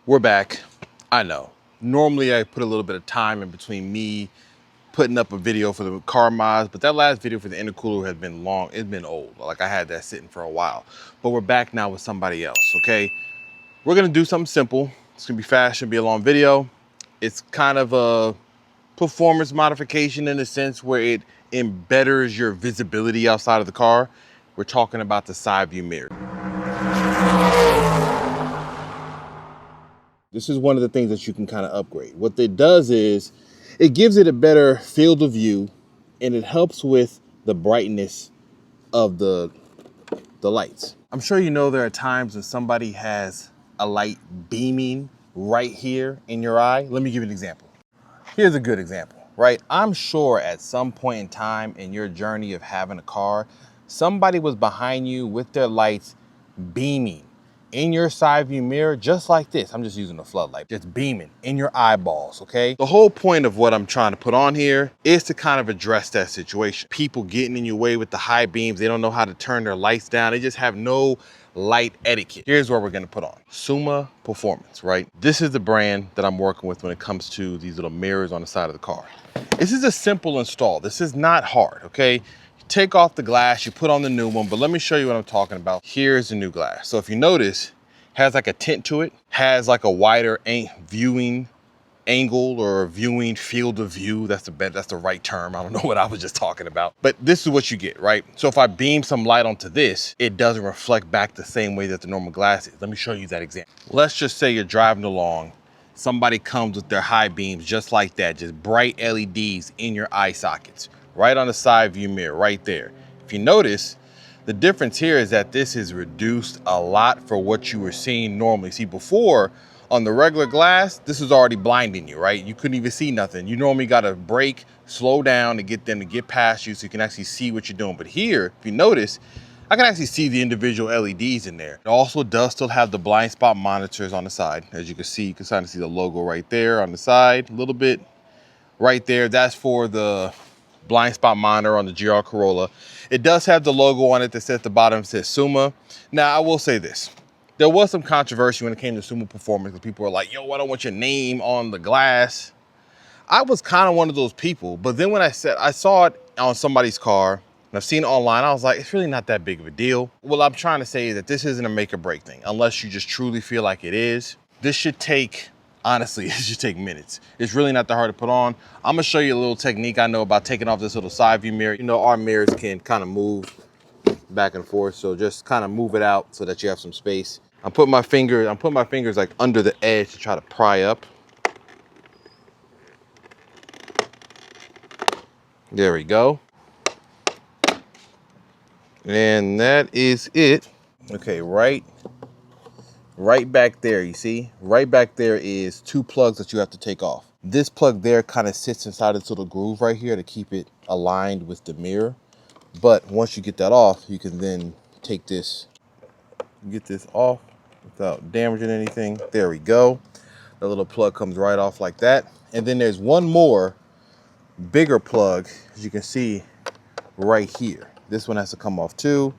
We're back. I know. Normally I put a little bit of time in between me putting up a video for the car mods, but that last video for the intercooler has been long. It's been old. Like I had that sitting for a while. But we're back now with somebody else, okay? We're gonna do something simple. It's gonna be fast, shouldn't be a long video. It's kind of a performance modification in a sense where it embetters your visibility outside of the car. We're talking about the side view mirror. This is one of the things that you can kind of upgrade. What it does is it gives it a better field of view, and it helps with the brightness of the lights. I'm sure you know there are times when somebody has a light beaming right here in your eye. Let me give you an example. Here's a good example, right? I'm sure at some point in time in your journey of having a car, somebody was behind you with their lights beaming in your side view mirror, just like this. I'm just using a floodlight, just beaming in your eyeballs, okay? The whole point of what I'm trying to put on here is to kind of address that situation. People getting in your way with the high beams, they don't know how to turn their lights down. They just have no light etiquette. Here's what we're gonna put on. SUMA Performance, right? This is the brand that I'm working with when it comes to these little mirrors on the side of the car. This is a simple install. This is not hard, okay? Take off the glass, you put on the new one, but let me show you what I'm talking about. Here's the new glass. So if you notice, has like a tint to it, has like a wider viewing angle or viewing field of view. That's the right term. I don't know what I was just talking about, but this is what you get, right? So if I beam some light onto this, it doesn't reflect back the same way that the normal glass is. Let me show you that example. Let's just say you're driving along, somebody comes with their high beams just like that, just bright LEDs in your eye sockets, right on the side view mirror, right there. If you notice, the difference here is that this is reduced a lot for what you were seeing normally. See, before on the regular glass, this is already blinding you, right? You couldn't even see nothing. You normally got to brake, slow down to get them to get past you so you can actually see what you're doing. But here, if you notice, I can actually see the individual LEDs in there. It also does still have the blind spot monitors on the side. As you can see, you can kind of see the logo right there on the side, a little bit right there. That's for the blind spot monitor on the GR Corolla. It does have the logo on it that says at the bottom, says SUMA. Now, I will say this. There was some controversy when it came to SUMA Performance because people were like, yo, I don't want your name on the glass. I was kind of one of those people, but then when I saw it on somebody's car and I've seen it online, I was like, it's really not that big of a deal. What I'm trying to say is that this isn't a make or break thing unless you just truly feel like it is. This should take, honestly, it should take minutes. It's really not that hard to put on. I'm gonna show you a little technique I know about taking off this little side view mirror. You know, our mirrors can kind of move back and forth, so just kind of move it out so that you have some space. I'm putting my fingers like under the edge to try to pry up. There we go. And that is it. Okay, right back there, you see? Right back there is two plugs that you have to take off. This plug there kind of sits inside this little groove right here to keep it aligned with the mirror. But once you get that off, you can then take this, get this off without damaging anything. There we go. The little plug comes right off like that. And then there's one more bigger plug, as you can see right here. This one has to come off too.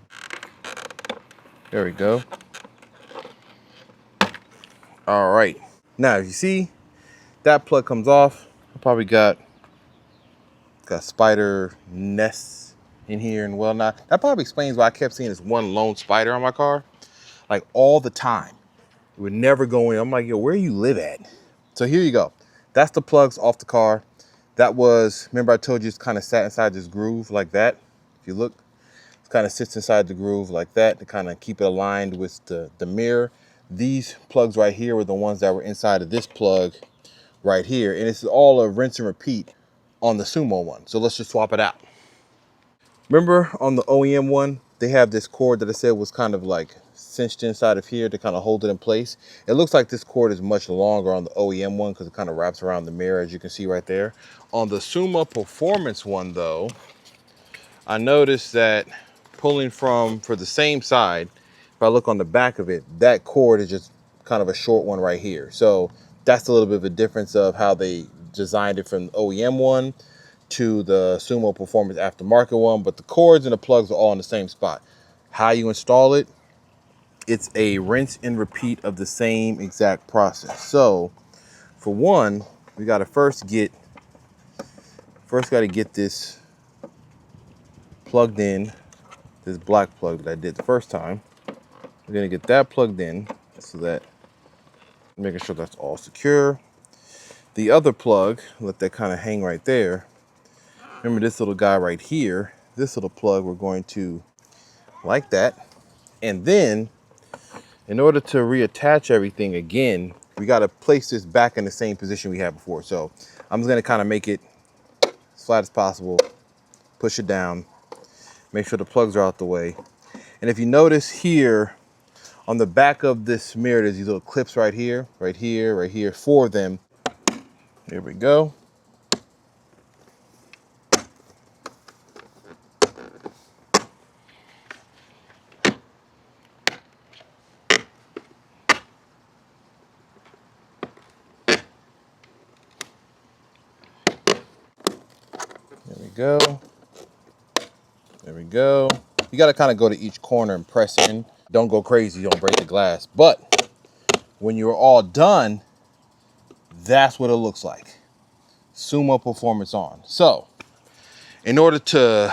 There we go. All right. Now, if you see, that plug comes off. I probably got spider nests in here and whatnot. That probably explains why I kept seeing this one lone spider on my car, like all the time. It would never go in. I'm like, yo, where you live at? So here you go. That's the plugs off the car. That was, remember I told you it's kind of sat inside this groove like that. If you look, it kind of sits inside the groove like that to kind of keep it aligned with the mirror. These plugs right here were the ones that were inside of this plug right here. And it's all a rinse and repeat on the SUMA one. So let's just swap it out. Remember on the OEM one, they have this cord that I said was kind of like cinched inside of here to kind of hold it in place. It looks like this cord is much longer on the OEM one because it kind of wraps around the mirror, as you can see right there. On the SUMA Performance one though, I noticed that pulling for the same side, if I look on the back of it, that cord is just kind of a short one right here. So that's a little bit of a difference of how they designed it from the OEM one to the SUMA Performance aftermarket one, but the cords and the plugs are all in the same spot. How you install it, it's a rinse and repeat of the same exact process. So for one, we got to first got to get this plugged in, this black plug that I did the first time. We're gonna get that plugged in so that, making sure that's all secure. The other plug, let that kind of hang right there. Remember this little guy right here, this little plug, we're going to, like that. And then in order to reattach everything again, we got to place this back in the same position we had before. So I'm just going to kind of make it as flat as possible, push it down, make sure the plugs are out the way. And if you notice here on the back of this mirror, there's these little clips right here, right here, right here, 4 of them. Here we go. There we go. There we go. You got to kind of go to each corner and press in. Don't go crazy, don't break the glass. But when you're all done, that's what it looks like. SUMA Performance on. So in order to,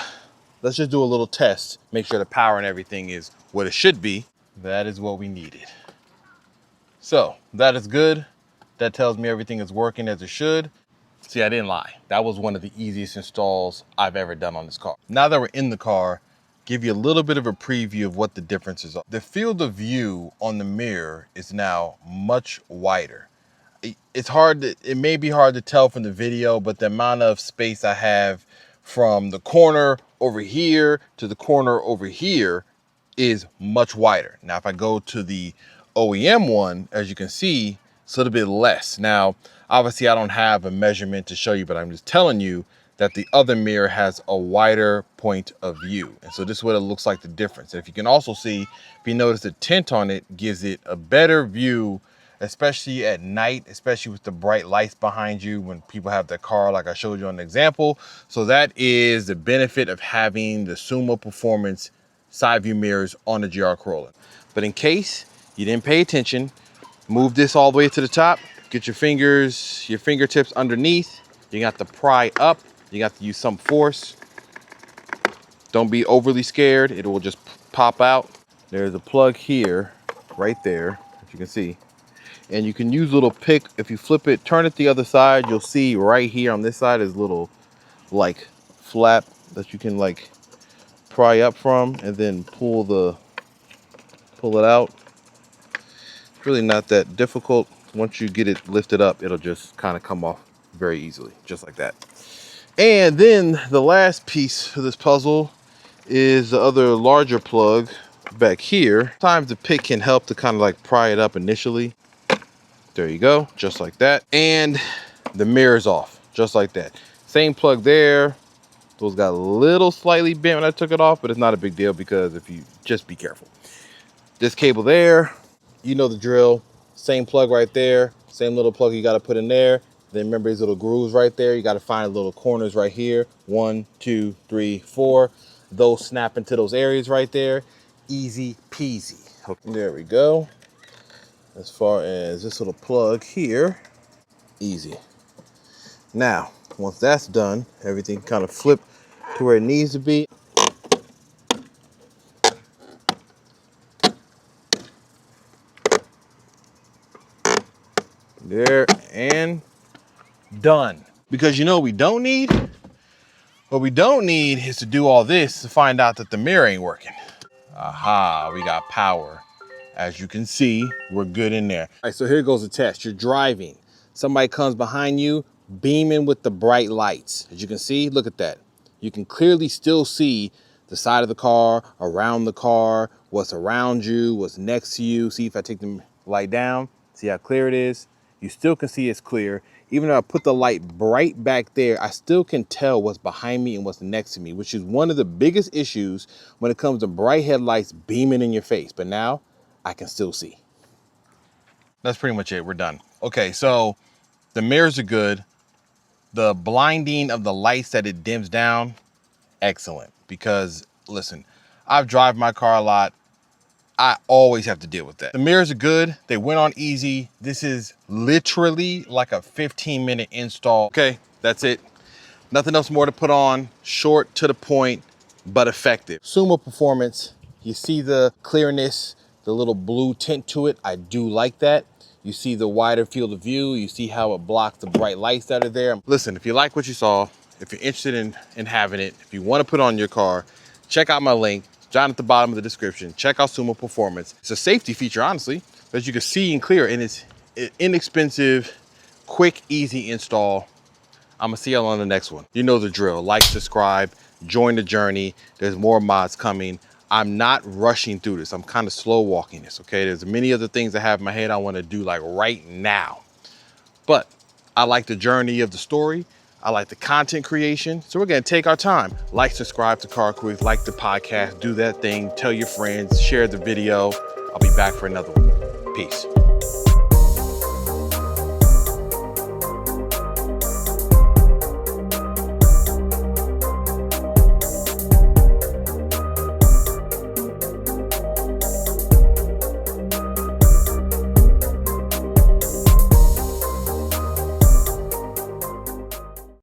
let's just do a little test, make sure the power and everything is what it should be. That is what we needed. So that is good. That tells me everything is working as it should. See, I didn't lie. That was one of the easiest installs I've ever done on this car. Now that we're in the car, give you a little bit of a preview of what the differences are. The field of view on the mirror is now much wider. It's hard to, it may be hard to tell from the video, but the amount of space I have from the corner over here to the corner over here is much wider. Now, if I go to the OEM one, as you can see, it's a little bit less. Now, obviously I don't have a measurement to show you, but I'm just telling you that the other mirror has a wider point of view. And so this is what it looks like, the difference. And if you can also see, if you notice the tint on it gives it a better view, especially at night, especially with the bright lights behind you when people have their car, like I showed you on the example. So that is the benefit of having the SUMA Performance side view mirrors on the GR Corolla. But in case you didn't pay attention, move this all the way to the top, get your fingertips underneath. You got to pry up, you got to use some force. Don't be overly scared, it will just pop out. There's a plug here, right there, as you can see. And you can use a little pick. If you flip it, turn it the other side, you'll see right here on this side is a little like flap that you can like pry up from and then pull it out. It's really not that difficult. Once you get it lifted up, it'll just kind of come off very easily, just like that. And then the last piece of this puzzle is the other larger plug back here. Sometimes the pick can help to kind of like pry it up initially. There you go, just like that. And the mirror's off, just like that. Same plug there. Those got a little slightly bent when I took it off, but it's not a big deal because if you just be careful. This cable there, you know the drill. Same plug right there, same little plug you gotta put in there. Then remember these little grooves right there. You gotta find little corners right here. 1, 2, 3, 4. Those snap into those areas right there. Easy peasy. There we go. As far as this little plug here, easy. Now, once that's done, everything kind of flip to where it needs to be. There, and done. Because you know what we don't need? What we don't need is to do all this to find out that the mirror ain't working. Aha, we got power. As you can see, we're good in there. All right, so here goes the test. You're driving. Somebody comes behind you, beaming with the bright lights. As you can see, look at that. You can clearly still see the side of the car, around the car, what's around you, what's next to you. See if I take the light down, see how clear it is? You still can see it's clear. Even though I put the light bright back there, I still can tell what's behind me and what's next to me, which is one of the biggest issues when it comes to bright headlights beaming in your face. But now I can still see. That's pretty much it. We're done. Okay, so the mirrors are good. The blinding of the lights that it dims down, excellent. Because listen, I've driven my car a lot. I always have to deal with that. The mirrors are good. They went on easy. This is literally like a 15-minute install. Okay, that's it. Nothing else more to put on. Short, to the point, but effective. SUMA Performance, you see the clearness, the little blue tint to it. I do like that. You see the wider field of view. You see how it blocks the bright lights that are there. Listen, if you like what you saw, if you're interested in having it, if you want to put it on your car, check out my link. Down at the bottom of the description. Check out SUMA Performance. It's a safety feature, honestly, that you can see and clear, and it's inexpensive, quick, easy install. I'm gonna see y'all on the next one. You know the drill. Like, subscribe, join the journey. There's more mods coming. I'm not rushing through this. I'm kind of slow walking this, okay? There's many other things I have in my head I wanna do like right now. But I like the journey of the story. I like the content creation. So we're gonna take our time. Like, subscribe to CarQuicks, like the podcast, do that thing, tell your friends, share the video. I'll be back for another one. Peace.